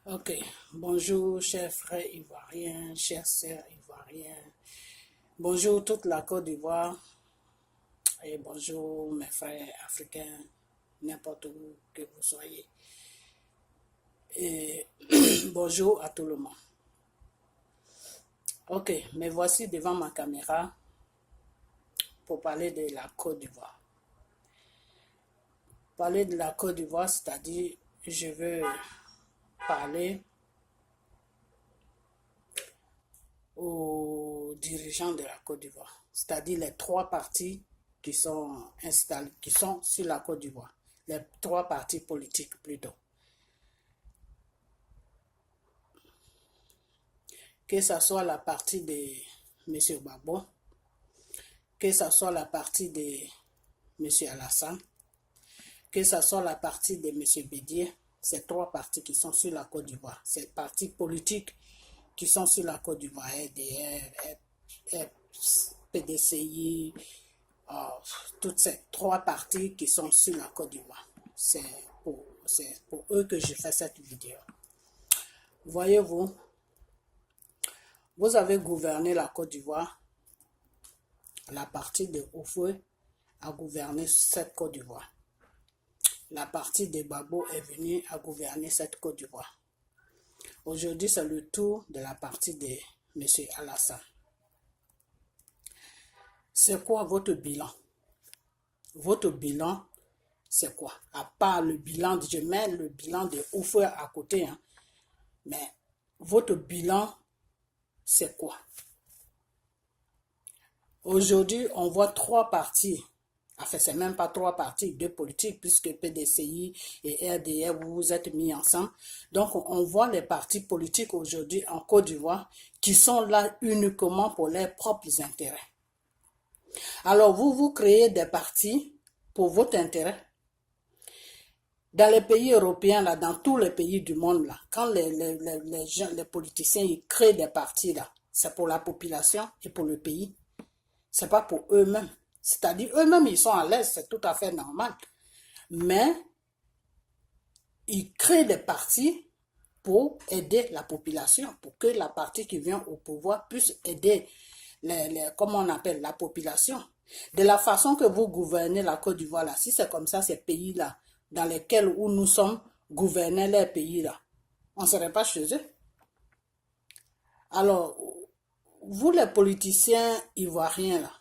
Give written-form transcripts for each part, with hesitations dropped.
Ok, bonjour chers frères ivoiriens, chères sœurs ivoiriens, bonjour toute la Côte d'Ivoire et bonjour mes frères africains, n'importe où que vous soyez. Et bonjour à tout le monde. Ok, me voici devant ma caméra pour parler de la Côte d'Ivoire. Parler de la Côte d'Ivoire, c'est-à-dire je veux parler aux dirigeants de la Côte d'Ivoire, c'est-à-dire les trois partis qui sont installés, qui sont sur la Côte d'Ivoire, les trois partis politiques plutôt. Que ce soit la partie de M. Gbagbo, que ce soit la partie de M. Alassane, que ce soit la partie de M. Bédié, ces trois partis qui sont sur la Côte d'Ivoire, ces partis politiques qui sont sur la Côte d'Ivoire, RDR, PDCI, toutes ces trois parties qui sont sur la Côte d'Ivoire. C'est pour eux que je fais cette vidéo. Voyez-vous, vous avez gouverné la Côte d'Ivoire, la partie de Oufoué a gouverné cette Côte d'Ivoire. La partie de Gbagbo est venue à gouverner cette Côte d'Ivoire. Aujourd'hui, c'est le tour de la partie de M. Alassane. C'est quoi votre bilan? Votre bilan, c'est quoi? À part le bilan, je mets le bilan de Oufoué à côté, hein. Mais votre bilan, c'est quoi? Aujourd'hui, on voit trois partis. Enfin, c'est même pas trois partis, deux politiques, puisque PDCI et RDR, vous vous êtes mis ensemble. Donc, on voit les partis politiques aujourd'hui en Côte d'Ivoire qui sont là uniquement pour leurs propres intérêts. Alors, vous créez des partis pour votre intérêt. Dans les pays européens, là, dans tous les pays du monde, là, quand les politiciens ils créent des partis, là, c'est pour la population et pour le pays. C'est pas pour eux-mêmes. C'est-à-dire, eux-mêmes, ils sont à l'aise, c'est tout à fait normal. Mais, ils créent des partis pour aider la population, pour que la partie qui vient au pouvoir puisse aider, comment on appelle, la population. De la façon que vous gouvernez la Côte d'Ivoire, là, si c'est comme ça, ces pays-là, dans lesquels où nous sommes, gouverner les pays-là, on ne serait pas chez eux. Alors, vous les politiciens ivoiriens, là,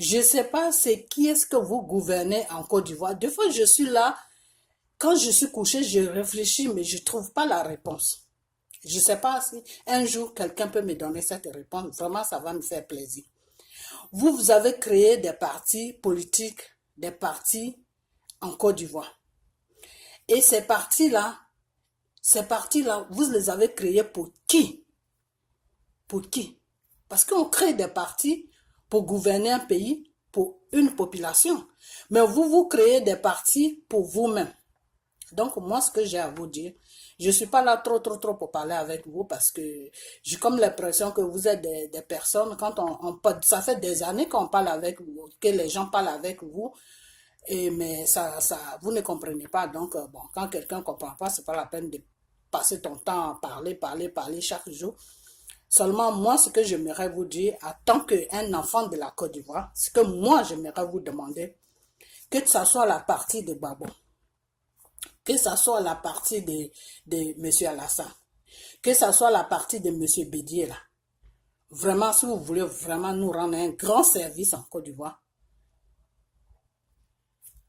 je ne sais pas c'est qui est-ce que vous gouvernez en Côte d'Ivoire. Des fois, je suis là, quand je suis couché, je réfléchis, mais je ne trouve pas la réponse. Je ne sais pas si un jour, quelqu'un peut me donner cette réponse. Vraiment, ça va me faire plaisir. Vous avez créé des partis politiques, des partis en Côte d'Ivoire. Et ces partis-là, vous les avez créés pour qui? Pour qui? Parce qu'on crée des partis pour gouverner un pays, pour une population. Mais vous créez des partis pour vous-même. Donc, moi, ce que j'ai à vous dire, je ne suis pas là trop pour parler avec vous parce que j'ai comme l'impression que vous êtes des personnes, quand ça fait des années qu'on parle avec vous, que les gens parlent avec vous, mais vous ne comprenez pas. Donc, bon, quand quelqu'un ne comprend pas, ce n'est pas la peine de passer ton temps à parler chaque jour. Seulement, moi, ce que j'aimerais vous dire, en tant qu'un enfant de la Côte d'Ivoire, ce que moi, j'aimerais vous demander, que ce soit la partie de Gbagbo, que ce soit la partie de M. Alassane, que ce soit la partie de M. Bédié, là. Vraiment, si vous voulez vraiment nous rendre un grand service en Côte d'Ivoire,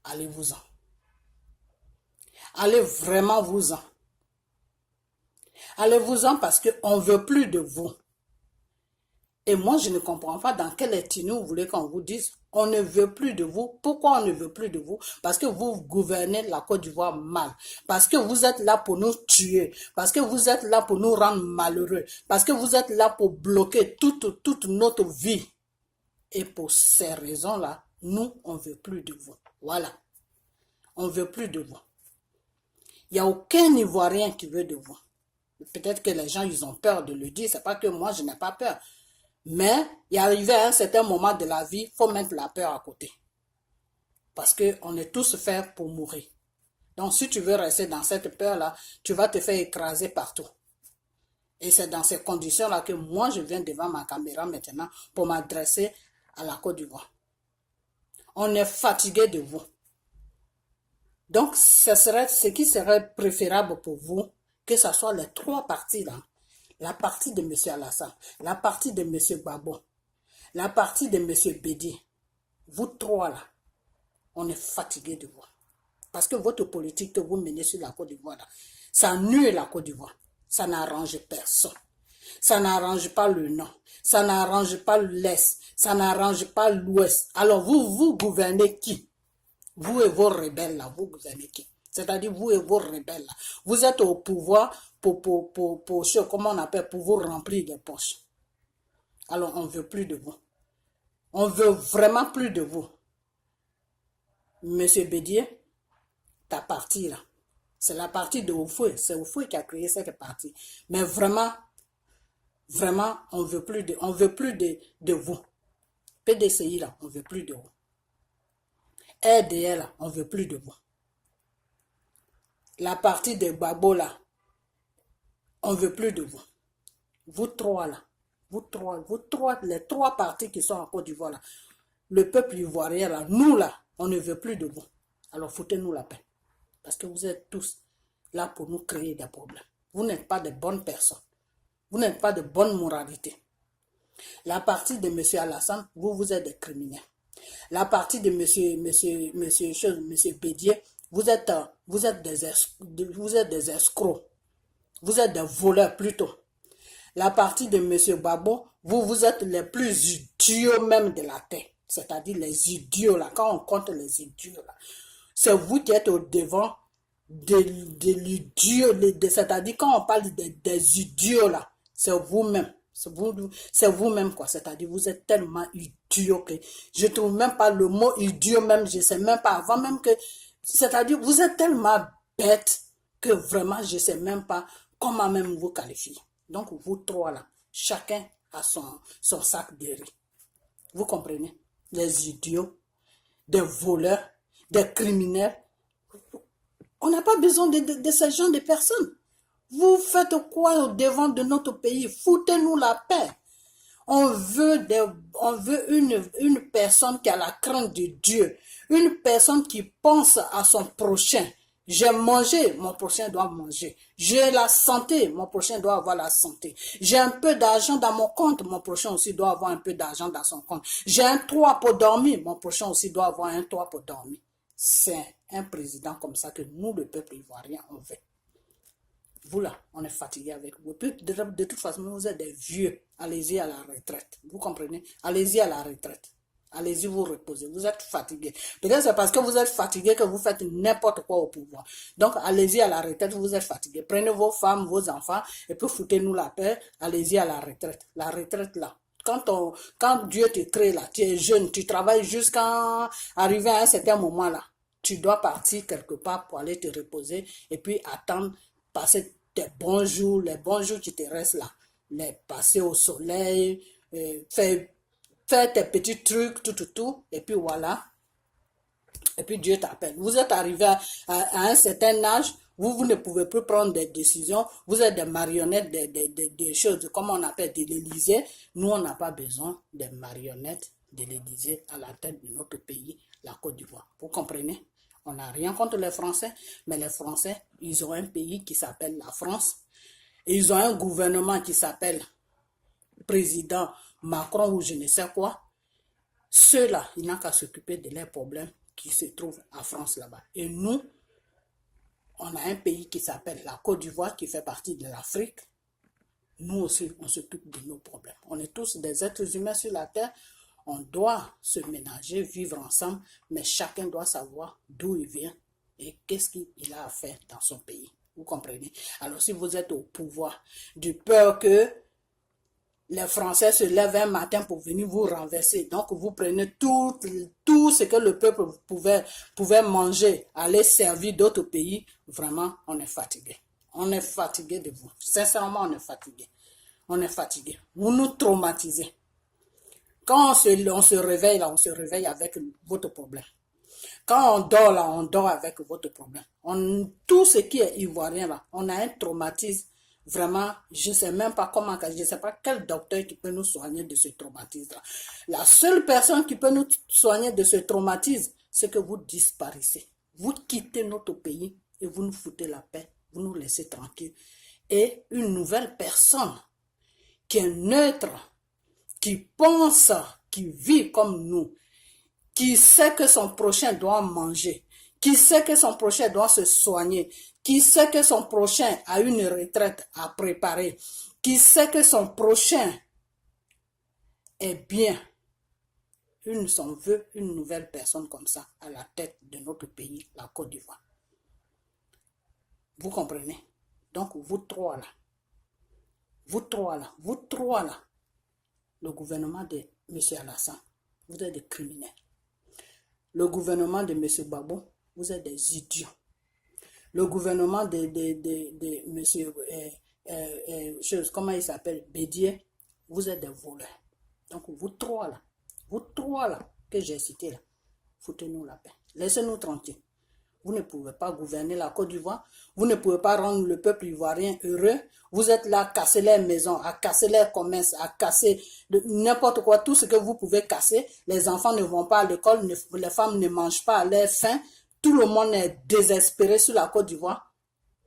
allez-vous-en. Allez vraiment vous-en. Allez-vous-en parce qu'on ne veut plus de vous. Et moi, je ne comprends pas dans quelle ethnie vous voulez qu'on vous dise on ne veut plus de vous. Pourquoi on ne veut plus de vous? Parce que vous gouvernez la Côte d'Ivoire mal. Parce que vous êtes là pour nous tuer. Parce que vous êtes là pour nous rendre malheureux. Parce que vous êtes là pour bloquer toute notre vie. Et pour ces raisons-là, nous, on ne veut plus de vous. Voilà. On ne veut plus de vous. Il n'y a aucun Ivoirien qui veut de vous. Peut-être que les gens, ils ont peur de le dire. C'est pas que moi, je n'ai pas peur. Mais, il est arrivé à un certain moment de la vie, il faut mettre la peur à côté. Parce qu'on est tous faits pour mourir. Donc, si tu veux rester dans cette peur-là, tu vas te faire écraser partout. Et c'est dans ces conditions-là que moi, je viens devant ma caméra maintenant pour m'adresser à la Côte d'Ivoire. On est fatigué de vous. Donc, ce qui serait préférable pour vous, que ce soit les trois parties là. La partie de M. Alassane, la partie de M. Gbagbo, la partie de M. Bédi. Vous trois là, on est fatigué de vous. Parce que votre politique que vous menez sur la Côte d'Ivoire, ça nuit la Côte d'Ivoire. Ça n'arrange personne. Ça n'arrange pas le nord. Ça n'arrange pas l'est. Ça n'arrange pas l'ouest. Alors vous gouvernez qui? Vous et vos rebelles là, vous gouvernez qui? C'est-à-dire vous et vos rebelles là. Vous êtes au pouvoir pour comment on appelle, pour vous remplir des poches. Alors on ne veut plus de vous. On veut vraiment plus de vous. Monsieur Bédier, ta partie là, c'est la partie de Oufoué. C'est Oufoué qui a créé cette partie. Mais vraiment, on veut plus de vous. PDCI là, on veut plus de vous. RDL là, on veut plus de vous. La partie de Gbagbo là, on veut plus de vous. Vous trois là, les trois partis qui sont en Côte d'Ivoire là, le peuple ivoirien là, nous là, on ne veut plus de vous. Alors foutez-nous la paix. Parce que vous êtes tous là pour nous créer des problèmes. Vous n'êtes pas de bonnes personnes. Vous n'êtes pas de bonne moralité. La partie de M. Alassane, vous êtes des criminels. La partie de M. Bédier, vous êtes des escrocs. Vous êtes des voleurs plutôt. La partie de M. Gbagbo, vous êtes les plus idiots même de la terre. C'est-à-dire les idiots là. Quand on compte les idiots là, c'est vous qui êtes au devant de l'idiot. C'est-à-dire quand on parle des idiots là, c'est vous-même. C'est vous-même quoi. C'est-à-dire vous êtes tellement idiot que je ne trouve même pas le mot idiot même. Je ne sais même pas avant même que... C'est-à-dire vous êtes tellement bête que vraiment je ne sais même pas comment même vous qualifier. Donc vous trois là, chacun a son sac de riz. Vous comprenez? Les idiots, des voleurs, des criminels. On n'a pas besoin de ce genre de personnes. Vous faites quoi au devant de notre pays? Foutez-nous la paix. On veut une personne qui a la crainte de Dieu. Une personne qui pense à son prochain. J'ai mangé, mon prochain doit manger. J'ai la santé, mon prochain doit avoir la santé. J'ai un peu d'argent dans mon compte, mon prochain aussi doit avoir un peu d'argent dans son compte. J'ai un toit pour dormir, mon prochain aussi doit avoir un toit pour dormir. C'est un président comme ça que nous, le peuple ivoirien, on veut. Vous là, on est fatigué avec vous. De toute façon, vous êtes des vieux. Allez-y à la retraite. Vous comprenez? Allez-y à la retraite. Allez-y vous reposer. Vous êtes fatigué. Peut-être c'est parce que vous êtes fatigué que vous faites n'importe quoi au pouvoir. Donc allez-y à la retraite, vous êtes fatigué. Prenez vos femmes, vos enfants et puis foutez-nous la paix. Allez-y à la retraite. La retraite là. Quand Dieu te crée là, tu es jeune, tu travailles jusqu'à arriver à un certain moment là. Tu dois partir quelque part pour aller te reposer et puis attendre, passer tes bons jours, les bons jours qui te restent là. Les passer au soleil, faire tes petits trucs, tout, et puis voilà. Et puis Dieu t'appelle. Vous êtes arrivé à un certain âge, vous ne pouvez plus prendre des décisions, vous êtes des marionnettes des choses, comme on appelle de l'Élysée. Nous, on n'a pas besoin des marionnettes de l'Élysée à la tête de notre pays, la Côte d'Ivoire. Vous comprenez? On n'a rien contre les Français, mais les Français, ils ont un pays qui s'appelle la France. Et ils ont un gouvernement qui s'appelle président Macron ou je ne sais quoi. Ceux-là, ils n'ont qu'à s'occuper de leurs problèmes qui se trouvent en France là-bas. Et nous, on a un pays qui s'appelle la Côte d'Ivoire qui fait partie de l'Afrique. Nous aussi, on s'occupe de nos problèmes. On est tous des êtres humains sur la terre. On doit se ménager, vivre ensemble, mais chacun doit savoir d'où il vient et qu'est-ce qu'il a à faire dans son pays. Vous comprenez? Alors si vous êtes au pouvoir, du peur que les Français se lèvent un matin pour venir vous renverser, donc vous prenez tout ce que le peuple pouvait manger, aller servir d'autres pays, vraiment on est fatigué. On est fatigué de vous. Sincèrement, on est fatigué. On est fatigué. Vous nous traumatisez. Quand on se réveille, là, on se réveille avec votre problème. Quand on dort là, on dort avec votre problème. Tout ce qui est ivoirien là, on a un traumatisme. Vraiment, je ne sais même pas comment, je ne sais pas quel docteur qui peut nous soigner de ce traumatisme-là. La seule personne qui peut nous soigner de ce traumatisme, c'est que vous disparaissez. Vous quittez notre pays et vous nous foutez la paix. Vous nous laissez tranquilles. Et une nouvelle personne qui est neutre, qui pense, qui vit comme nous, qui sait que son prochain doit manger, qui sait que son prochain doit se soigner, qui sait que son prochain a une retraite à préparer, qui sait que son prochain est bien. On veut une nouvelle personne comme ça à la tête de notre pays, la Côte d'Ivoire. Vous comprenez? Donc, vous trois là, le gouvernement de M. Alassane, vous êtes des criminels. Le gouvernement de M. Gbagbo, vous êtes des idiots. Le gouvernement de M. Comment il s'appelle, Bédier, vous êtes des voleurs. Donc vous trois là, que j'ai cités là, foutez-nous la paix. Laissez-nous tranquilles. Vous ne pouvez pas gouverner la Côte d'Ivoire. Vous ne pouvez pas rendre le peuple ivoirien heureux. Vous êtes là à casser les maisons, à casser les commerces, à casser n'importe quoi, tout ce que vous pouvez casser. Les enfants ne vont pas à l'école, les femmes ne mangent pas à leur faim. Tout le monde est désespéré sur la Côte d'Ivoire.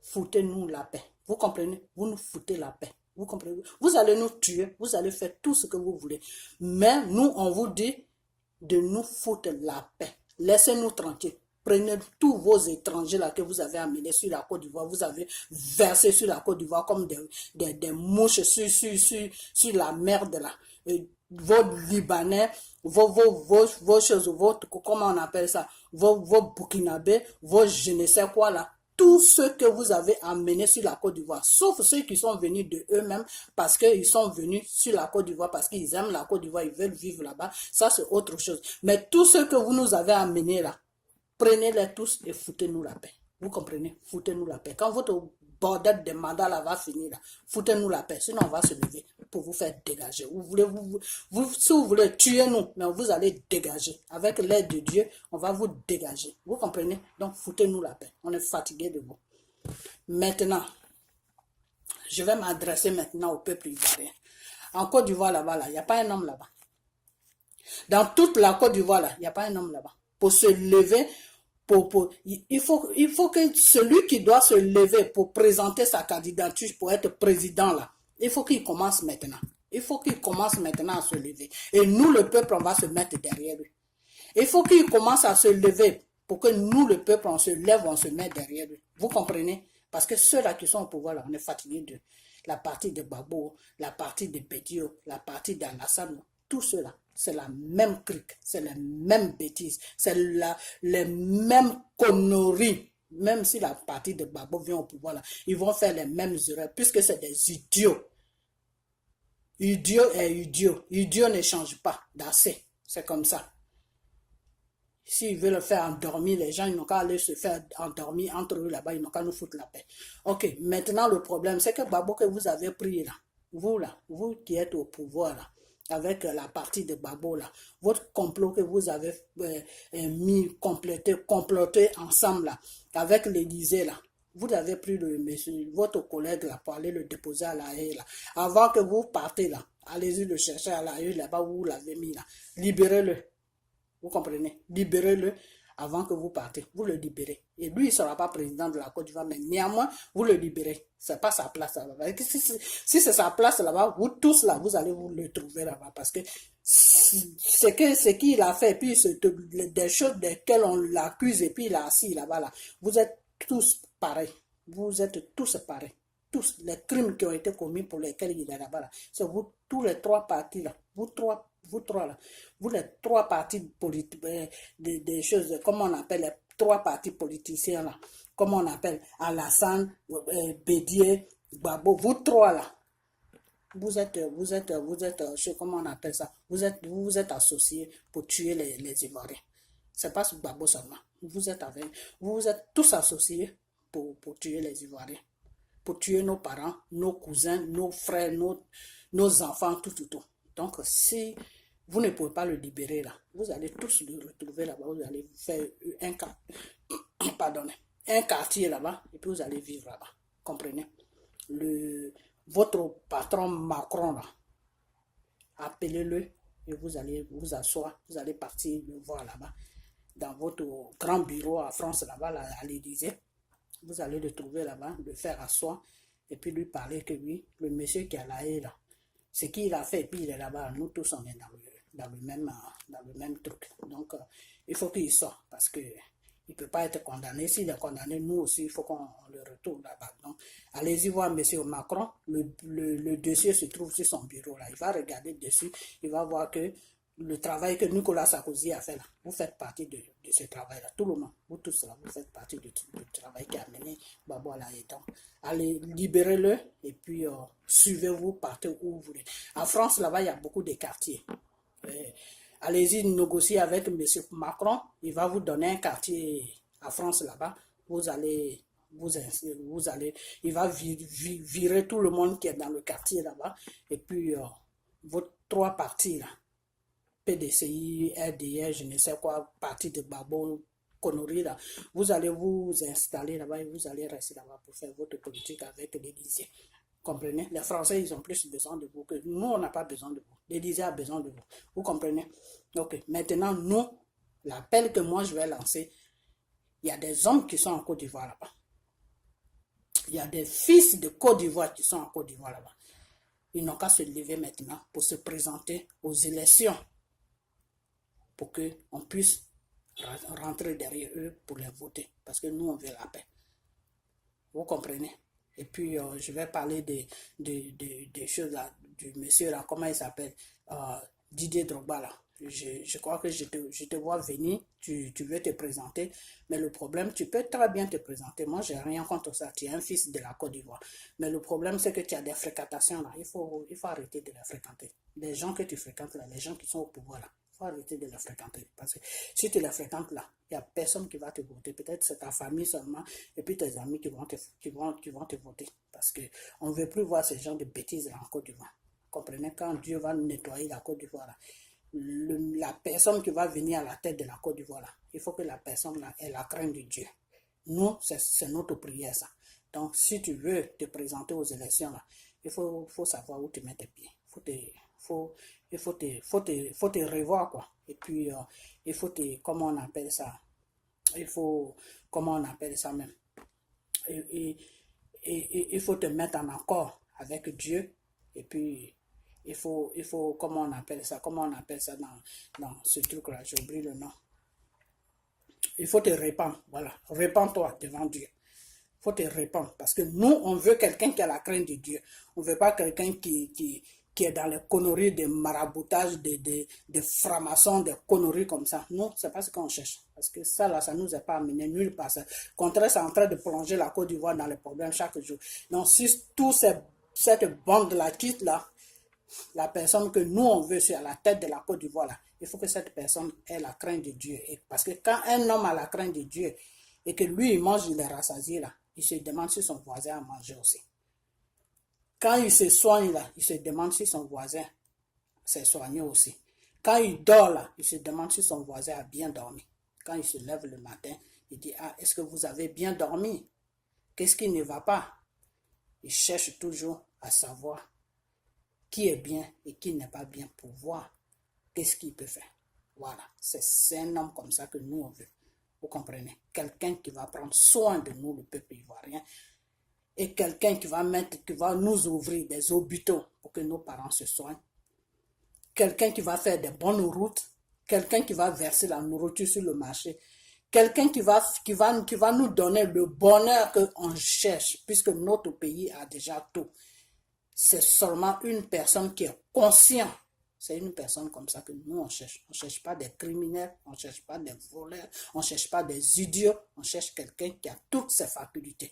Foutez-nous la paix. Vous comprenez? Vous nous foutez la paix. Vous comprenez? Vous allez nous tuer, vous allez faire tout ce que vous voulez. Mais nous, on vous dit de nous foutre la paix. Laissez-nous tranquilles. Prenez tous vos étrangers là que vous avez amenés sur la Côte d'Ivoire, vous avez versé sur la Côte d'Ivoire comme des mouches sur la merde là. Et vos Libanais, vos choses, comment on appelle ça, vos Burkinabés, vos je ne sais quoi là. Tous ceux que vous avez amenés sur la Côte d'Ivoire, sauf ceux qui sont venus de eux-mêmes parce qu'ils sont venus sur la Côte d'Ivoire, parce qu'ils aiment la Côte d'Ivoire, ils veulent vivre là-bas, ça c'est autre chose. Mais tous ceux que vous nous avez amenés là, prenez-les tous et foutez-nous la paix. Vous comprenez? Foutez-nous la paix. Quand votre bordel de mandat là va finir là, foutez-nous la paix. Sinon on va se lever pour vous faire dégager. Si vous voulez tuer nous, mais vous allez dégager. Avec l'aide de Dieu, on va vous dégager. Vous comprenez? Donc foutez-nous la paix. On est fatigué de vous. Maintenant, je vais m'adresser maintenant au peuple ivoirien. En Côte d'Ivoire là-bas, il n'y a pas un homme là-bas. Dans toute la Côte d'Ivoire là, il n'y a pas un homme là-bas. Pour se lever, il faut que celui qui doit se lever pour présenter sa candidature pour être président là, il faut qu'il commence maintenant. Il faut qu'il commence maintenant à se lever. Et nous, le peuple, on va se mettre derrière lui. Il faut qu'il commence à se lever pour que nous, le peuple, on se lève, on se met derrière lui. Vous comprenez? Parce que ceux-là qui sont au pouvoir là, on est fatigués de la partie de Gbagbo, la partie de Bédio, la partie d'Alassane, tout cela. C'est la même crique, c'est les mêmes bêtises, c'est les mêmes conneries. Même si la partie de Gbagbo vient au pouvoir, là, ils vont faire les mêmes erreurs, puisque c'est des idiots. Idiot est idiot. Idiot ne change pas d'assez. C'est comme ça. S'ils veulent faire endormir les gens, ils n'ont qu'à aller se faire endormir entre eux là-bas, ils n'ont qu'à nous foutre la paix. Ok, maintenant le problème, c'est que Gbagbo que vous avez pris là, vous qui êtes au pouvoir là, avec la partie de Gbagbo là, votre complot que vous avez comploté ensemble là, avec l'Élysée là, vous avez pris votre collègue là pour aller le déposer à La Haye là. Avant que vous partez là, allez-y le chercher à La Haye là-bas où vous l'avez mis là. Libérez-le. Vous comprenez? Libérez-le avant que vous partez. Vous le libérez. Et lui, il ne sera pas président de la Côte d'Ivoire, mais néanmoins, vous le libérez. Ce n'est pas sa place là-bas. Si c'est sa place là-bas, vous tous là, vous allez vous le trouver là-bas. Parce que ce qu'il a fait, puis des choses desquelles on l'accuse, et puis il a assis là-bas, là, vous êtes tous pareils. Vous êtes tous pareils. Tous les crimes qui ont été commis pour lesquels il est là-bas, là, c'est vous, tous les trois partis là, vous trois là, vous les trois partis politiques, des choses, comment on appelle les trois partis politiciens là, comment on appelle Alassane, Bédier, Gbagbo, vous trois là, vous êtes, je sais comment on appelle ça, vous êtes associés pour tuer les Ivoiriens. C'est pas ce Gbagbo seulement, vous êtes tous associés pour tuer les Ivoiriens. Pour tuer nos parents, nos cousins, nos frères, nos enfants, tout. Donc, si Vous ne pouvez pas le libérer là. Vous allez tous le retrouver là-bas. Vous allez faire pardon, un quartier là-bas et puis vous allez vivre là-bas. Comprenez? Votre patron Macron là, appelez-le et vous allez vous asseoir. Vous allez partir le voir là-bas. Dans votre grand bureau à France là-bas, là, à l'Élysée. Vous allez le trouver là-bas, le faire asseoir et puis lui parler que oui, le monsieur qui a la haie là, ce qu'il a fait, et puis il est là-bas, nous tous on est dans le même truc. Donc, il faut qu'il sorte parce que il ne peut pas être condamné. S'il est condamné, nous aussi, il faut qu'on le retourne là-bas. Donc, allez-y voir M. Macron. Le dossier se trouve sur son bureau là. Il va regarder dessus. Il va voir que le travail que Nicolas Sarkozy a fait là, vous faites partie de ce travail-là. Tout le monde, vous tous là, vous faites partie du travail qui a mené Babo là. Et donc, allez, libérez-le et puis suivez-vous, partez où vous voulez. En France, là-bas, il y a beaucoup de quartiers. Allez-y négocier avec M. Macron, il va vous donner un quartier à France là-bas, vous allez, il va virer tout le monde qui est dans le quartier là-bas, et puis vos trois partis là, PDCI, RDR, je ne sais quoi, parti de Babo, conneries là, vous allez vous installer là-bas et vous allez rester là-bas pour faire votre politique avec l'Élysée. Comprenez? Les Français, ils ont plus besoin de vous que nous, on n'a pas besoin de vous. L'Élysée a besoin de vous. Vous comprenez? Ok, maintenant, nous, l'appel que moi je vais lancer, il y a des hommes qui sont en Côte d'Ivoire là-bas. Il y a des fils de Côte d'Ivoire qui sont en Côte d'Ivoire là-bas. Ils n'ont qu'à se lever maintenant pour se présenter aux élections pour qu'on puisse rentrer derrière eux pour les voter. Parce que nous, on veut la paix. Vous comprenez? Et puis, je vais parler des choses là, du monsieur là, comment il s'appelle? Didier Drogba là. Je crois que je te vois venir, tu veux te présenter, mais le problème, tu peux très bien te présenter. Moi, j'ai rien contre ça. Tu es un fils de la Côte d'Ivoire. Mais le problème, c'est que tu as des fréquentations là. Il faut arrêter de les fréquenter. Les gens que tu fréquentes là, les gens qui sont au pouvoir là, il faut arrêter de les fréquenter. Parce que si tu les fréquentes là, il n'y a personne qui va te voter. Peut-être c'est ta famille seulement et puis tes amis qui vont te voter. Parce qu'on ne veut plus voir ces gens de bêtises là en Côte d'Ivoire. Comprenez, quand Dieu va nettoyer la Côte d'Ivoire là, la personne qui va venir à la tête de la Côte d'Ivoire là, il faut que la personne là ait la crainte de Dieu. Nous, c'est notre prière ça. Donc, si tu veux te présenter aux élections là, il faut savoir où tu mets tes pieds. Il faut te revoir quoi. Et puis, il faut comment on appelle ça? Comment on appelle ça même? Il faut te mettre en accord avec Dieu. Et puis, il faut comment on appelle ça dans ce truc-là, j'ai oublié le nom. Il faut te répandre, voilà. Répands-toi devant Dieu. Il faut te répandre. Parce que nous, on veut quelqu'un qui a la crainte de Dieu. On ne veut pas quelqu'un qui est dans les conneries de maraboutage, de francs-maçons, des conneries comme ça. Non, c'est pas ce qu'on cherche. Parce que ça, là, ça ne nous est pas amené nulle part. Au contraire, c'est en train de plonger la Côte d'Ivoire dans les problèmes chaque jour. Donc, si cette bande-là quitte là, la personne que nous on veut sur la tête de la Côte d'Ivoire là, il faut que cette personne ait la crainte de Dieu. Et parce que quand un homme a la crainte de Dieu et que lui il mange, il est rassasié là, il se demande si son voisin a mangé aussi. Quand il se soigne là, il se demande si son voisin s'est soigné aussi. Quand il dort là, il se demande si son voisin a bien dormi. Quand il se lève le matin, il dit, ah, est-ce que vous avez bien dormi? Qu'est-ce qui ne va pas? Il cherche toujours à savoir qui est bien et qui n'est pas bien pour voir qu'est-ce qu'il peut faire. Voilà, c'est un homme comme ça que nous on veut. Vous comprenez? Quelqu'un qui va prendre soin de nous, le peuple ivoirien, et quelqu'un qui va nous ouvrir des hôpitaux pour que nos parents se soignent. Quelqu'un qui va faire des bonnes routes, quelqu'un qui va verser la nourriture sur le marché, quelqu'un qui va nous donner le bonheur qu'on cherche, puisque notre pays a déjà tout. C'est seulement une personne qui est consciente. C'est une personne comme ça que nous on cherche. On ne cherche pas des criminels, on ne cherche pas des voleurs, on ne cherche pas des idiots, on cherche quelqu'un qui a toutes ses facultés.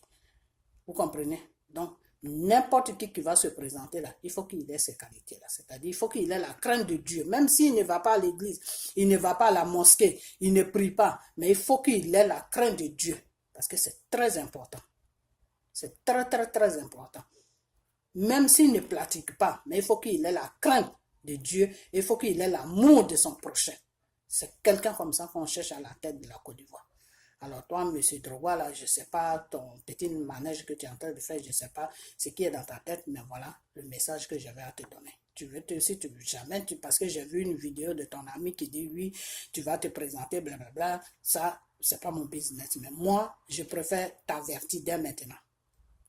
Vous comprenez? Donc, n'importe qui va se présenter là, il faut qu'il ait ces qualités-là. C'est-à-dire, il faut qu'il ait la crainte de Dieu. Même s'il ne va pas à l'église, il ne va pas à la mosquée, il ne prie pas, mais il faut qu'il ait la crainte de Dieu. Parce que c'est très important. C'est très, très, très important. Même s'il ne pratique pas, mais il faut qu'il ait la crainte de Dieu. Il faut qu'il ait l'amour de son prochain. C'est quelqu'un comme ça qu'on cherche à la tête de la Côte d'Ivoire. Alors toi, monsieur Drogba, là, je ne sais pas ton petit manège que tu es en train de faire, je ne sais pas ce qui est dans ta tête, mais voilà le message que j'avais à te donner. Si tu veux jamais, parce que j'ai vu une vidéo de ton ami qui dit oui, tu vas te présenter, blablabla, ça, c'est pas mon business. Mais moi, je préfère t'avertir dès maintenant,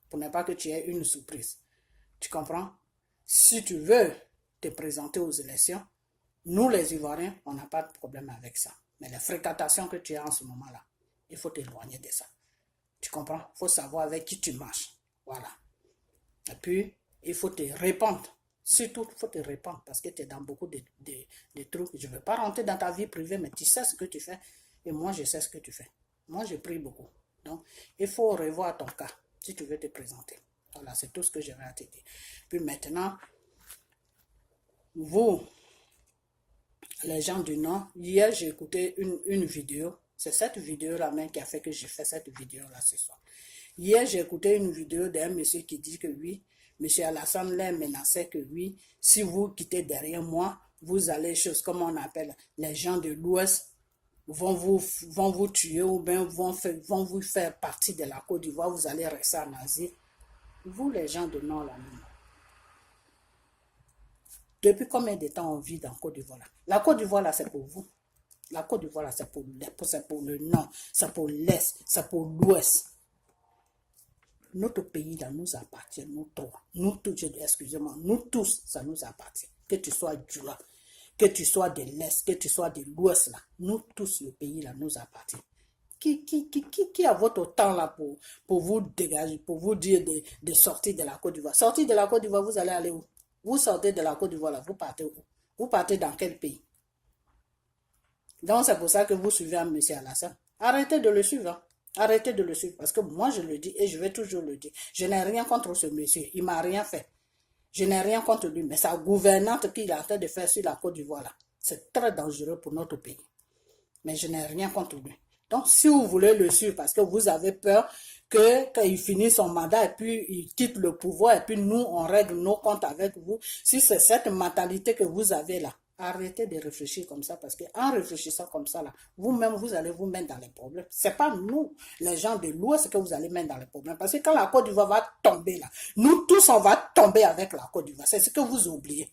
pour ne pas que tu aies une surprise. Tu comprends? Si tu veux te présenter aux élections, nous les Ivoiriens, on n'a pas de problème avec ça. Mais les fréquentations que tu as en ce moment-là, il faut t'éloigner de ça. Tu comprends? Il faut savoir avec qui tu marches. Voilà. Et puis, il faut te répondre. Surtout, il faut te répondre parce que tu es dans beaucoup de trucs. Je ne veux pas rentrer dans ta vie privée, mais tu sais ce que tu fais. Et moi, je sais ce que tu fais. Moi, je prie beaucoup. Donc, il faut revoir ton cas si tu veux te présenter. Voilà, c'est tout ce que j'avais à te dire. Puis maintenant, vous, les gens du Nord, hier, j'ai écouté une vidéo. C'est cette vidéo-là même qui a fait que j'ai fait cette vidéo-là ce soir. Hier, j'ai écouté une vidéo d'un monsieur qui dit que oui, monsieur Alassane l'a menacé que oui, si vous quittez derrière moi, vous allez, comme on appelle, les gens de l'Ouest vont vous tuer ou bien vont vous faire partie de la Côte d'Ivoire, vous allez rester en Asie. Vous, les gens de Nord, là, depuis combien de temps on vit dans la Côte d'Ivoire là? La Côte d'Ivoire là, c'est pour vous. La Côte d'Ivoire là, c'est pour le Nord, c'est pour l'Est, c'est pour l'Ouest. Notre pays là nous appartient, nous trois. Nous tous, excusez-moi, nous tous, ça nous appartient. Que tu sois du là, que tu sois de l'Est, que tu sois de l'Ouest là, nous tous, le pays là nous appartient. Qui a votre temps là pour vous dégager, pour vous dire de sortir de la Côte d'Ivoire? Sortir de la Côte d'Ivoire, vous allez aller où? Vous sortez de la Côte d'Ivoire là, vous partez où? Vous partez dans quel pays? Donc c'est pour ça que vous suivez M. Alassane. Arrêtez de le suivre. Hein. Arrêtez de le suivre. Parce que moi je le dis et je vais toujours le dire. Je n'ai rien contre ce monsieur. Il ne m'a rien fait. Je n'ai rien contre lui. Mais sa gouvernante qu'il est en train de faire sur la Côte d'Ivoire là, c'est très dangereux pour notre pays. Mais je n'ai rien contre lui. Donc si vous voulez le suivre parce que vous avez peur que quand il finit son mandat et puis il quitte le pouvoir et puis nous on règle nos comptes avec vous, si c'est cette mentalité que vous avez là, arrêtez de réfléchir comme ça parce qu'en réfléchissant comme ça là, vous-même vous allez vous mettre dans les problèmes. C'est pas nous, les gens de l'Ouest, que vous allez mettre dans les problèmes parce que quand la Côte d'Ivoire va tomber là, nous tous on va tomber avec la Côte d'Ivoire. C'est ce que vous oubliez.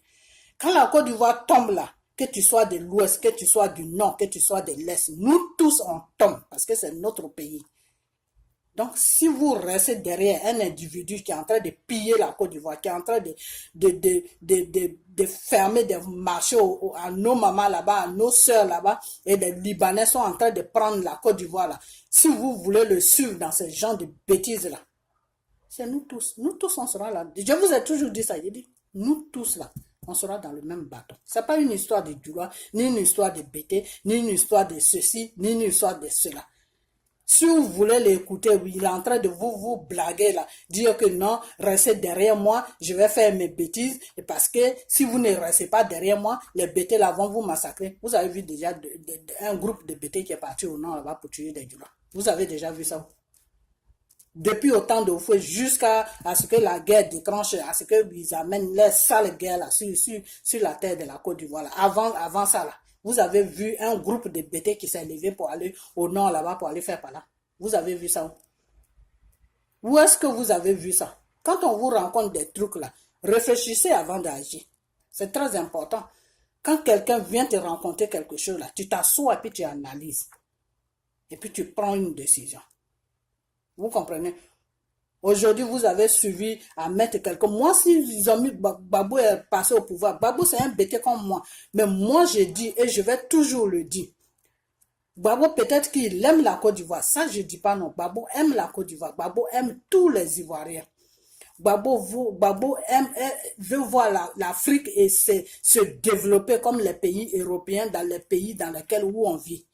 Quand la Côte d'Ivoire tombe là, que tu sois de l'Ouest, que tu sois du Nord, que tu sois de l'Est, nous tous on tombe parce que c'est notre pays. Donc, si vous restez derrière un individu qui est en train de piller la Côte d'Ivoire, qui est en train de fermer des marchés à nos mamans là-bas, à nos sœurs là-bas, et les Libanais sont en train de prendre la Côte d'Ivoire là, si vous voulez le suivre dans ce genre de bêtises là, c'est nous tous. Nous tous, on sera là. Je vous ai toujours dit ça. J'ai dit, nous tous là, on sera dans le même bateau. Ce n'est pas une histoire de Djoula, ni une histoire de bêté, ni une histoire de ceci, ni une histoire de cela. Si vous voulez l'écouter, il est en train de vous blaguer là, dire que non, restez derrière moi, je vais faire mes bêtises, et parce que si vous ne restez pas derrière moi, les bêtés là vont vous massacrer. Vous avez vu déjà un groupe de bêtés qui est parti au nord là-bas pour tuer des Djoula. Vous avez déjà vu ça? Depuis autant de fois jusqu'à ce que la guerre déclenche, à ce qu'ils amènent les sales guerres là, sur la terre de la Côte d'Ivoire. Avant ça, là, vous avez vu un groupe de bêtés qui s'est levé pour aller au nord là-bas, pour aller faire par là. Vous avez vu ça? Où est-ce que vous avez vu ça? Quand on vous rencontre des trucs là, réfléchissez avant d'agir. C'est très important. Quand quelqu'un vient te rencontrer quelque chose là, tu t'assois et puis tu analyses. Et puis tu prends une décision. Vous comprenez? Aujourd'hui, vous avez suivi à mettre quelqu'un. Moi, si ils ont mis Babou est passé au pouvoir, Babou c'est un bêté comme moi. Mais moi, je dis, et je vais toujours le dire, Babou peut-être qu'il aime la Côte d'Ivoire. Ça, je ne dis pas non. Babou aime la Côte d'Ivoire. Babou aime tous les Ivoiriens. Babou veut voir l'Afrique et se développer comme les pays européens dans les pays dans lesquels où on vit.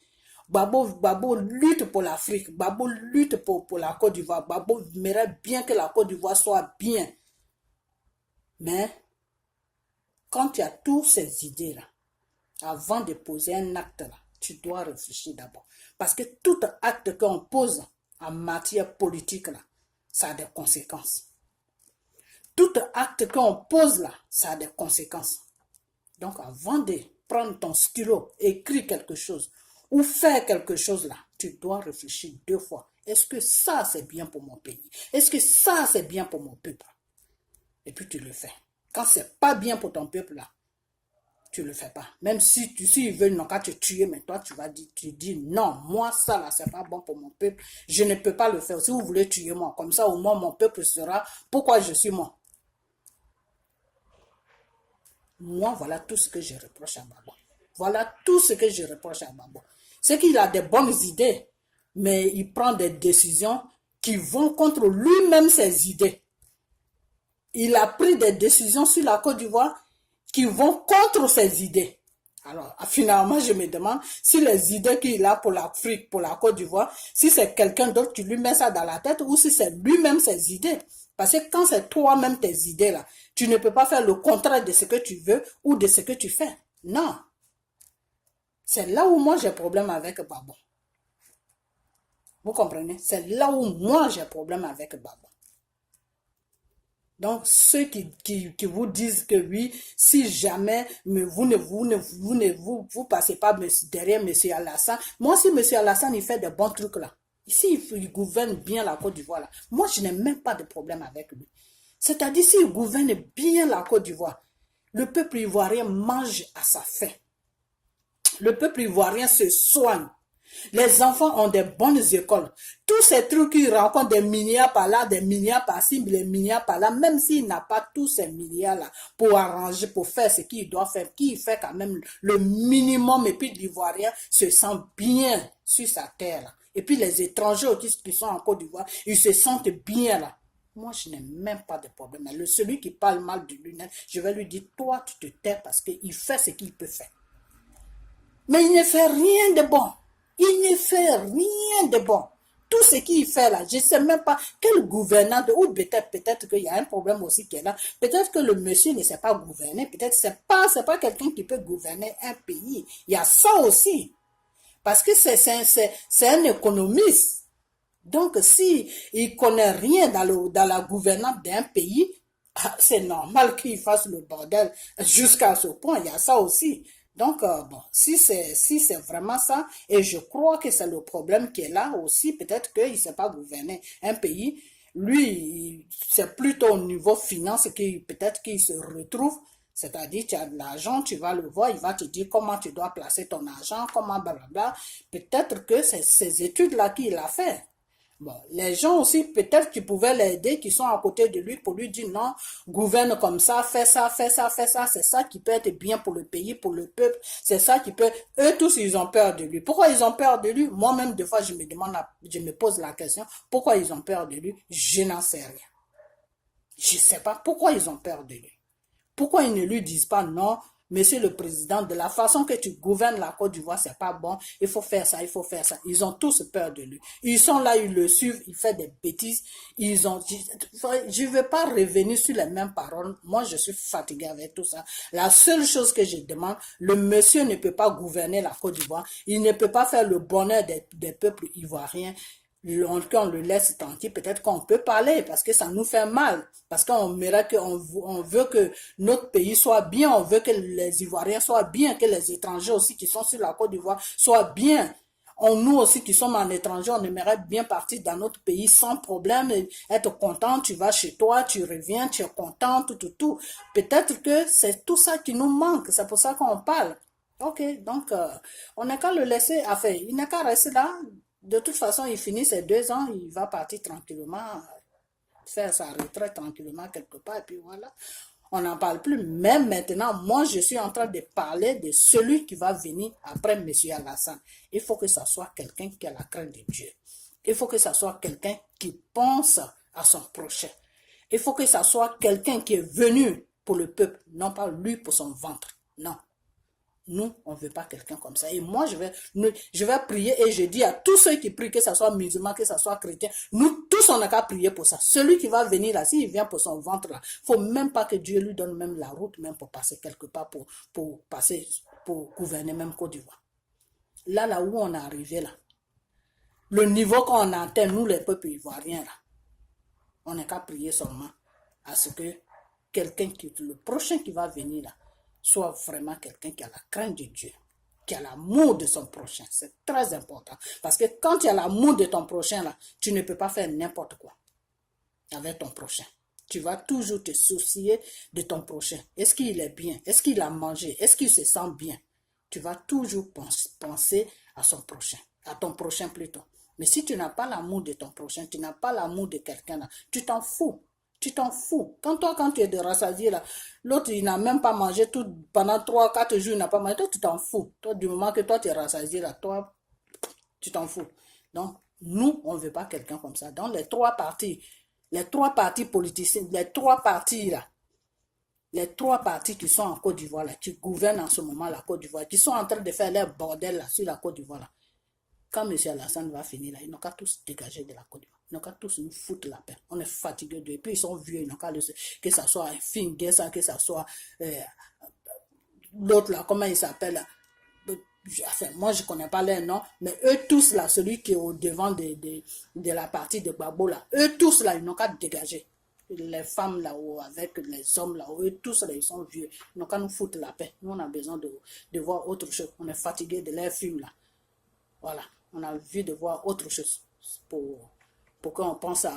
Babo lutte pour l'Afrique, Babo lutte pour la Côte d'Ivoire, Babo aimerait bien que la Côte d'Ivoire soit bien. Mais, quand tu as toutes ces idées-là, avant de poser un acte là, tu dois réfléchir d'abord. Parce que tout acte qu'on pose en matière politique là, ça a des conséquences. Tout acte qu'on pose là, ça a des conséquences. Donc, avant de prendre ton stylo, écrire quelque chose ou faire quelque chose là, tu dois réfléchir 2 fois. Est-ce que ça, c'est bien pour mon pays? Est-ce que ça, c'est bien pour mon peuple? Et puis, tu le fais. Quand c'est pas bien pour ton peuple là, tu le fais pas. Même si ils veulent non qu'à te tuer, mais toi, tu dis non, moi, ça là, c'est pas bon pour mon peuple. Je ne peux pas le faire. Si vous voulez tuer moi, comme ça, au moins, mon peuple sera pourquoi je suis mort. Moi, voilà tout ce que je reproche à Babo. Voilà tout ce que je reproche à Babo. C'est qu'il a des bonnes idées, mais il prend des décisions qui vont contre lui-même ses idées. Il a pris des décisions sur la Côte d'Ivoire qui vont contre ses idées. Alors, finalement, je me demande si les idées qu'il a pour l'Afrique, pour la Côte d'Ivoire, si c'est quelqu'un d'autre qui lui met ça dans la tête ou si c'est lui-même ses idées. Parce que quand c'est toi-même tes idées là, tu ne peux pas faire le contraire de ce que tu veux ou de ce que tu fais. Non. C'est là où moi j'ai problème avec Babo. Vous comprenez? C'est là où moi j'ai problème avec Babo. Donc, ceux qui vous disent que oui, si jamais vous passez pas derrière M. Alassane, moi si M. Alassane il fait de bons trucs là, ici il gouverne bien la Côte d'Ivoire là, moi je n'ai même pas de problème avec lui. C'est-à-dire s'il gouverne bien la Côte d'Ivoire, le peuple ivoirien mange à sa faim. Le peuple ivoirien se soigne. Les enfants ont des bonnes écoles. Tous ces trucs qu'ils rencontrent, des milliards par là, des milliards par-ci, des milliards par-là, même s'il n'a pas tous ces milliards-là pour arranger, pour faire ce qu'il doit faire, qui fait quand même le minimum, et puis l'Ivoirien se sent bien sur sa terre. Là. Et puis les étrangers qui sont en Côte d'Ivoire, ils se sentent bien là. Moi, je n'ai même pas de problème. Celui qui parle mal de lui, je vais lui dire, toi, tu te tais parce qu'il fait ce qu'il peut faire. Mais il ne fait rien de bon. Il ne fait rien de bon. Tout ce qu'il fait là, je ne sais même pas quel gouvernant, ou peut-être qu'il y a un problème aussi qui est là. Peut-être que le monsieur ne sait pas gouverner. Peut-être que c'est pas quelqu'un qui peut gouverner un pays. Il y a ça aussi. Parce que c'est un économiste. Donc, si il connaît rien dans la gouvernance d'un pays, c'est normal qu'il fasse le bordel jusqu'à ce point. Il y a ça aussi. Donc, bon, si c'est vraiment ça, et je crois que c'est le problème qui est là aussi, peut-être qu'il ne sait pas gouverner un pays. Lui, c'est plutôt au niveau finance qu'il peut-être qu'il se retrouve. C'est-à-dire, tu as de l'argent, tu vas le voir, il va te dire comment tu dois placer ton argent, comment blablabla. Peut-être que c'est ces études-là qu'il a fait. Bon, les gens aussi, peut-être qu'ils pouvaient l'aider, qui sont à côté de lui pour lui dire non, gouverne comme ça, fais ça, fais ça, fais ça, c'est ça qui peut être bien pour le pays, pour le peuple, c'est ça qui peut, eux tous ils ont peur de lui. Pourquoi ils ont peur de lui? Moi-même, des fois, je me pose la question, pourquoi ils ont peur de lui? Je n'en sais rien. Je ne sais pas pourquoi ils ont peur de lui. Pourquoi ils ne lui disent pas non, monsieur le président, de la façon que tu gouvernes la Côte d'Ivoire, c'est pas bon, il faut faire ça, il faut faire ça. Ils ont tous peur de lui. Ils sont là, ils le suivent, il fait des bêtises. Je ne veux pas revenir sur les mêmes paroles. Moi, je suis fatigué avec tout ça. La seule chose que je demande, le monsieur ne peut pas gouverner la Côte d'Ivoire. Il ne peut pas faire le bonheur des peuples ivoiriens. Qu'on le laisse tranquille, peut-être qu'on peut parler parce que ça nous fait mal, parce qu'on veut que notre pays soit bien, on veut que les Ivoiriens soient bien, que les étrangers aussi qui sont sur la Côte d'Ivoire soient bien. Nous aussi qui sommes en étranger, on aimerait bien partir dans notre pays sans problème, être content, tu vas chez toi, tu reviens, tu es content, tout. Peut-être que c'est tout ça qui nous manque, c'est pour ça qu'on parle. Ok, donc on n'a qu'à le laisser, enfin, il n'a qu'à rester là. De toute façon, il finit ses 2 ans, il va partir tranquillement, faire sa retraite tranquillement quelque part, et puis voilà. On n'en parle plus. Même maintenant, moi, je suis en train de parler de celui qui va venir après M. Alassane. Il faut que ça soit quelqu'un qui a la crainte de Dieu. Il faut que ça soit quelqu'un qui pense à son prochain. Il faut que ça soit quelqu'un qui est venu pour le peuple, non pas lui pour son ventre. Non. Nous, on ne veut pas quelqu'un comme ça. Et moi, je vais prier et je dis à tous ceux qui prient, que ce soit musulman, que ce soit chrétien, nous tous, on n'a qu'à prier pour ça. Celui qui va venir là, s'il vient pour son ventre là, il ne faut même pas que Dieu lui donne même la route, même pour passer quelque part, pour gouverner même Côte d'Ivoire. Là où on est arrivé là, le niveau qu'on atteint, nous les peuples ivoiriens là, on n'a qu'à prier seulement à ce que quelqu'un le prochain qui va venir là, Sois vraiment quelqu'un qui a la crainte de Dieu, qui a l'amour de son prochain. C'est très important. Parce que quand tu as l'amour de ton prochain, là, tu ne peux pas faire n'importe quoi avec ton prochain. Tu vas toujours te soucier de ton prochain. Est-ce qu'il est bien? Est-ce qu'il a mangé? Est-ce qu'il se sent bien? Tu vas toujours penser à son prochain, à ton prochain plutôt. Mais si tu n'as pas l'amour de ton prochain, tu n'as pas l'amour de quelqu'un là, tu t'en fous. Tu t'en fous. Quand tu es de rassasié là, l'autre il n'a même pas mangé pendant 3-4 jours, il n'a pas mangé. Toi, tu t'en fous. Toi, du moment que toi tu es rassasié là, toi, tu t'en fous. Donc, nous, on ne veut pas quelqu'un comme ça. Dans les trois partis politiciens, les trois partis là, les trois partis qui sont en Côte d'Ivoire, là, qui gouvernent en ce moment la Côte d'Ivoire, qui sont en train de faire leur bordel là, sur la Côte d'Ivoire, là. Quand M. Alassane va finir là, ils n'ont qu'à tous dégager de la Côte d'Ivoire. Ils n'ont qu'à tous nous foutre la paix. On est fatigués d'eux. Et puis ils sont vieux, ils n'ont qu'à que ça soit Finguesa, que ça soit l'autre là, comment il s'appelle là. Enfin, moi je ne connais pas leur nom, mais eux tous là, celui qui est au devant de la partie de Gbagbo là, eux tous là, ils n'ont qu'à dégager. Les femmes là-haut, avec les hommes là-haut, eux tous là, ils sont vieux. Ils n'ont qu'à nous foutre la paix. Nous, on a besoin de voir autre chose. On est fatigué de leurs films là. Voilà, on a envie de voir autre chose pour qu'on pense à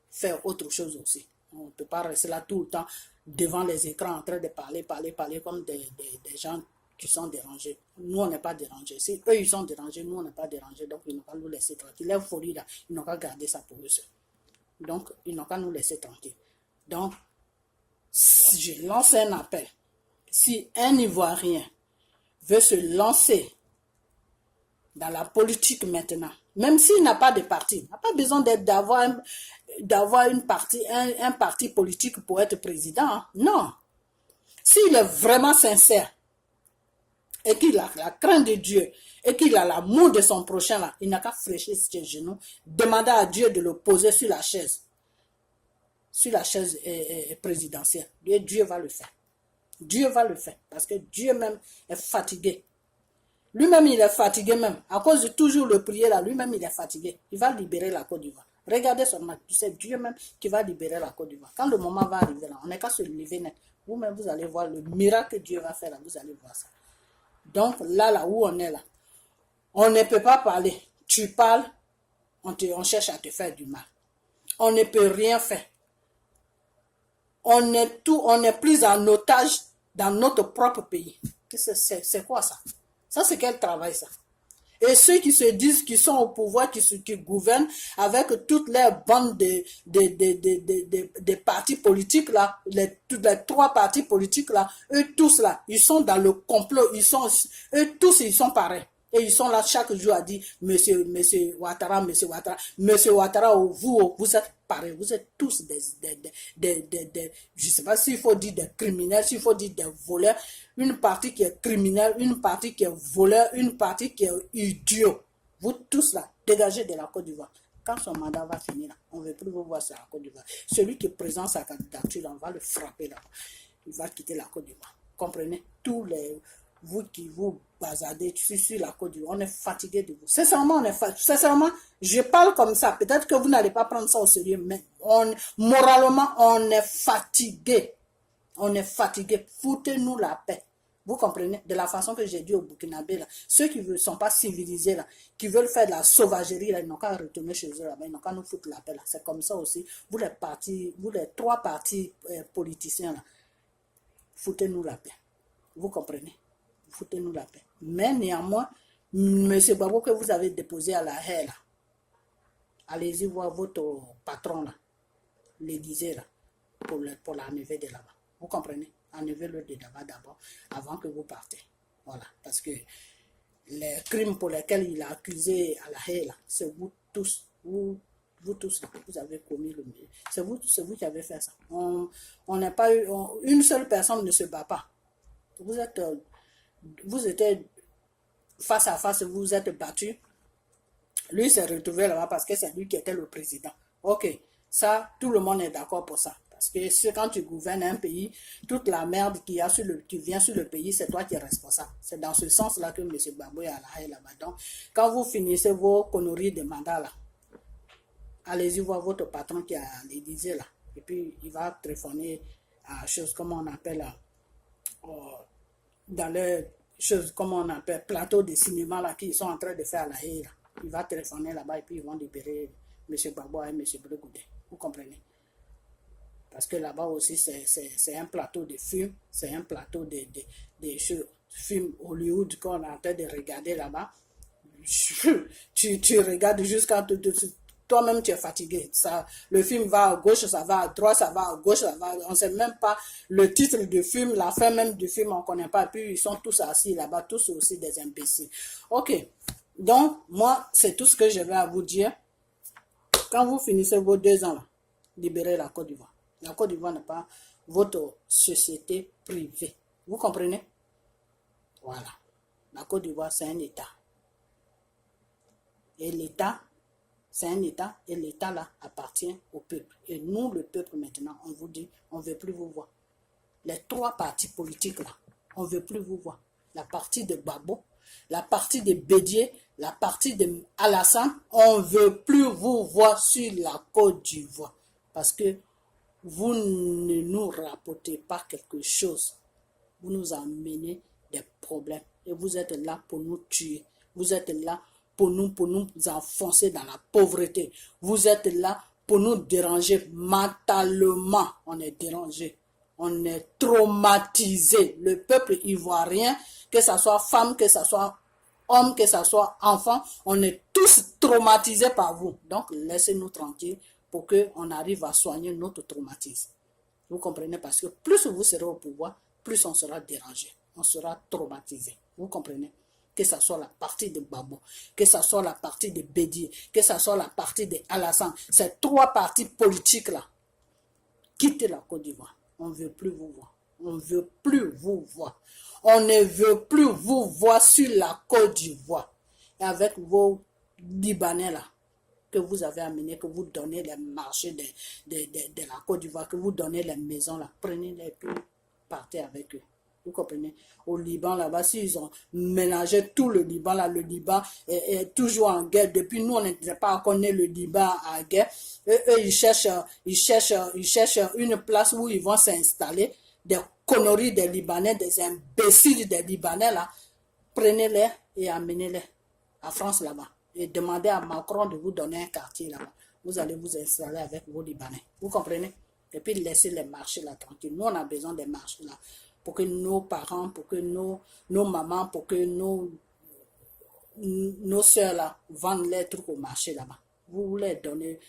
faire autre chose aussi. On ne peut pas rester là tout le temps devant les écrans en train de parler comme des gens qui sont dérangés. Nous, on n'est pas dérangés. Si eux, ils sont dérangés, nous, on n'est pas dérangés. Donc, ils n'ont qu'à nous laisser tranquilles. Leur folie, là, ils n'ont qu'à garder ça pour eux seuls. Donc, ils n'ont qu'à nous laisser tranquilles. Donc, si je lance un appel. Si un Ivoirien veut se lancer dans la politique maintenant, même s'il n'a pas de parti, il n'a pas besoin d'avoir un parti politique pour être président. Hein. Non. S'il est vraiment sincère et qu'il a la crainte de Dieu et qu'il a l'amour de son prochain, là, il n'a qu'à fléchir ses genoux, demander à Dieu de le poser sur la chaise présidentielle. Et Dieu va le faire. Dieu va le faire parce que Dieu même est fatigué. Lui-même, il est fatigué même. À cause de toujours le prier là, lui-même, il est fatigué. Il va libérer la Côte d'Ivoire. Regardez seulement, c'est Dieu même qui va libérer la Côte d'Ivoire. Quand le moment va arriver là, on n'est qu'à se lever net. Vous-même, vous allez voir le miracle que Dieu va faire là, vous allez voir ça. Donc, là où on est là, on ne peut pas parler. Tu parles, on cherche à te faire du mal. On ne peut rien faire. On est pris en otage dans notre propre pays. C'est quoi ça? Ça, c'est quel travail, ça? Et ceux qui se disent qu'ils sont au pouvoir, qui gouvernent avec toutes les bandes de partis politiques là, les trois partis politiques là, eux tous là, ils sont dans le complot, eux tous ils sont pareils. Et ils sont là chaque jour à dire, monsieur Ouattara, vous êtes pareils, vous êtes tous je ne sais pas s'il faut dire des criminels, s'il faut dire des voleurs, une partie qui est criminelle, une partie qui est voleur, une partie qui est idiot. Vous tous là, dégagez de la Côte d'Ivoire. Quand son mandat va finir, là, on ne veut plus vous voir sur la Côte d'Ivoire. Celui qui présente sa candidature, là, on va le frapper là. Il va quitter la Côte d'Ivoire. Comprenez? Vous qui vous bazardez sur la Côte d'Ivoire, on est fatigué de vous. Sincèrement, sincèrement, je parle comme ça. Peut-être que vous n'allez pas prendre ça au sérieux, mais moralement, on est fatigué. On est fatigué. Foutez-nous la paix. Vous comprenez? De la façon que j'ai dit au Burkinabé, là, ceux qui ne sont pas civilisés, là, qui veulent faire de la sauvagerie, là, ils n'ont qu'à retourner chez eux, là, ils n'ont qu'à nous foutre la paix. Là. C'est comme ça aussi. Vous les trois partis politiciens, là, foutez-nous la paix. Vous comprenez? Foutez-nous la paix. Mais néanmoins, M. Gbagbo que vous avez déposé à la haie, là, allez-y voir votre patron, là, l'Élysée, là, pour l'enlever de là-bas. Vous comprenez? Enlevez-le de là-bas d'abord, avant que vous partez. Voilà. Parce que les crimes pour lesquels il a accusé à la haie, là, c'est vous tous. Vous tous, vous avez commis le mieux. C'est vous qui avez fait ça. On n'a pas eu, une seule personne ne se bat pas. Vous étiez face à face, vous vous êtes battu. Lui s'est retrouvé là-bas parce que c'est lui qui était le président. Ok, ça, tout le monde est d'accord pour ça. Parce que quand tu gouvernes un pays, toute la merde qui vient sur le pays, c'est toi qui es responsable. C'est dans ce sens-là que M. Gbagbo est à la haie là-bas. Donc, quand vous finissez vos conneries de mandat là, allez-y voir votre patron qui est à l'Élysée là. Et puis, il va téléphoner à chose, comment on appelle là, dans les choses, comme on appelle, plateau de cinéma là, qu'ils sont en train de faire à la haie, là. Il va téléphoner là-bas et puis ils vont libérer M. Gbagbo et M. Blegoudé. Vous comprenez? Parce que là-bas aussi, c'est un plateau de films, c'est un plateau de films Hollywood qu'on est en train de regarder là-bas. Tu regardes jusqu'à toi-même tu es fatigué. Ça, le film va à gauche, ça va à droite, ça va à gauche, ça va. On ne sait même pas le titre du film, la fin même du film, on ne connaît pas. Puis ils sont tous assis là-bas, tous aussi des imbéciles. Ok. Donc, moi, c'est tout ce que je vais à vous dire. Quand vous finissez vos 2 ans là, libérez la Côte d'Ivoire. La Côte d'Ivoire n'est pas votre société privée. Vous comprenez? Voilà. La Côte d'Ivoire, c'est un État. Et l'État, c'est un État, et l'État là appartient au peuple. Et nous, le peuple, maintenant, on vous dit, on ne veut plus vous voir. Les 3 partis politiques là, on ne veut plus vous voir. La partie de Gbagbo, la partie de Bédié, la partie de Alassane, on ne veut plus vous voir sur la Côte d'Ivoire. Parce que vous ne nous rapportez pas quelque chose. Vous nous amenez des problèmes. Et vous êtes là pour nous tuer. Vous êtes là pour nous enfoncer dans la pauvreté. Vous êtes là pour nous déranger mentalement. On est dérangé. On est traumatisé. Le peuple ivoirien, que ce soit femme, que ce soit homme, que ce soit enfant, on est tous traumatisés par vous. Donc, laissez-nous tranquilles pour qu'on arrive à soigner notre traumatisme. Vous comprenez? Parce que plus vous serez au pouvoir, plus on sera dérangé. On sera traumatisé. Vous comprenez? Que ce soit la partie de Gbagbo, que ce soit la partie de Bédié, que ce soit la partie de Alassane. Ces 3 partis politiques-là, quittez la Côte d'Ivoire. On ne veut plus vous voir. On ne veut plus vous voir. On ne veut plus vous voir sur la Côte d'Ivoire. Et avec vos Libanais là, que vous avez amenés, que vous donnez les marchés de la Côte d'Ivoire, que vous donnez les maisons là, prenez-les et puis partez avec eux. Vous comprenez? Au Liban, là-bas, s'ils ont ménagé tout le Liban, là, le Liban est toujours en guerre. Depuis nous, on n'était pas encore né le Liban en guerre. Eux, ils cherchent une place où ils vont s'installer. Des conneries des Libanais, des imbéciles des Libanais, là. Prenez-les et amenez-les à France, là-bas. Et demandez à Macron de vous donner un quartier, là-bas. Vous allez vous installer avec vos Libanais. Vous comprenez? Et puis, laissez les marchés, là, tranquilles. Nous, on a besoin des marchés, là. Pour que nos parents, pour que nos mamans, pour que nos soeurs là vendent les trucs au marché là-bas. Vous les donnez,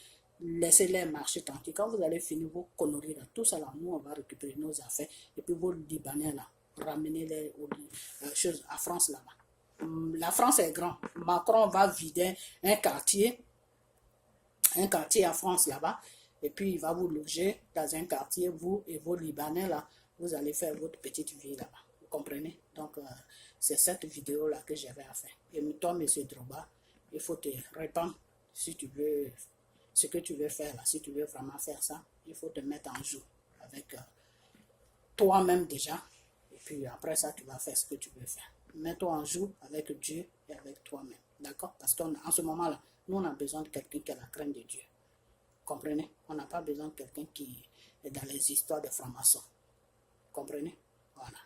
laissez-les marcher tranquille. Quand vous allez finir vos conneries là, tout ça là, nous on va récupérer nos affaires et puis vos Libanais là, ramenez-les choses à France là-bas. La France est grande. Macron va vider un quartier à France là-bas et puis il va vous loger dans un quartier, vous et vos Libanais là. Vous allez faire votre petite vie là-bas. Vous comprenez? Donc, c'est cette vidéo-là que j'avais à faire. Et toi, M. Droba, il faut te répandre si tu veux, ce que tu veux faire là. Si tu veux vraiment faire ça, il faut te mettre en joue avec toi-même déjà. Et puis après ça, tu vas faire ce que tu veux faire. Mets-toi en joue avec Dieu et avec toi-même. D'accord? Parce qu'en ce moment-là, nous, on a besoin de quelqu'un qui a la crainte de Dieu. Vous comprenez? On n'a pas besoin de quelqu'un qui est dans les histoires de francs-maçons. Comprenez? Voilà.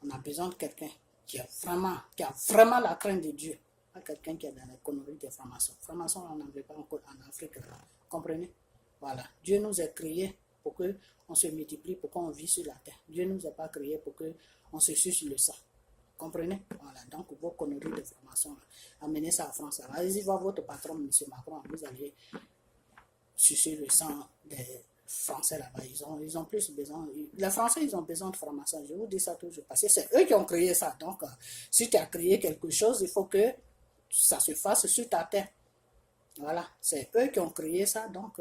On a besoin de quelqu'un qui a vraiment la crainte de Dieu. Pas quelqu'un qui est dans les conneries des francs-maçons. Francs-maçons, on n'en veut pas encore en Afrique. Comprenez? Voilà. Dieu nous a créés pour qu'on se multiplie, pour qu'on vit sur la terre. Dieu ne nous a pas créés pour qu'on se suce le sang. Comprenez? Voilà. Donc, vos conneries de francs-maçons, amenez ça à France. Allez-y voir votre patron, M. Macron. Vous allez sucer le sang des Français là-bas, ils ont plus besoin. Les Français, ils ont besoin de francs-maçons. Je vous dis ça toujours parce que c'est eux qui ont créé ça. Donc, si tu as créé quelque chose, il faut que ça se fasse sur ta terre. Voilà, c'est eux qui ont créé ça. Donc,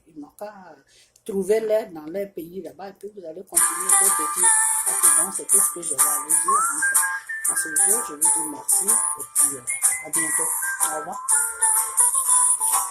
ils n'ont qu'à trouver l'aide dans leur pays là-bas et puis vous allez continuer vos petits. Donc, c'est tout ce que je vais vous dire. Donc, à ce jour, je vous dis merci et puis à bientôt. Au revoir.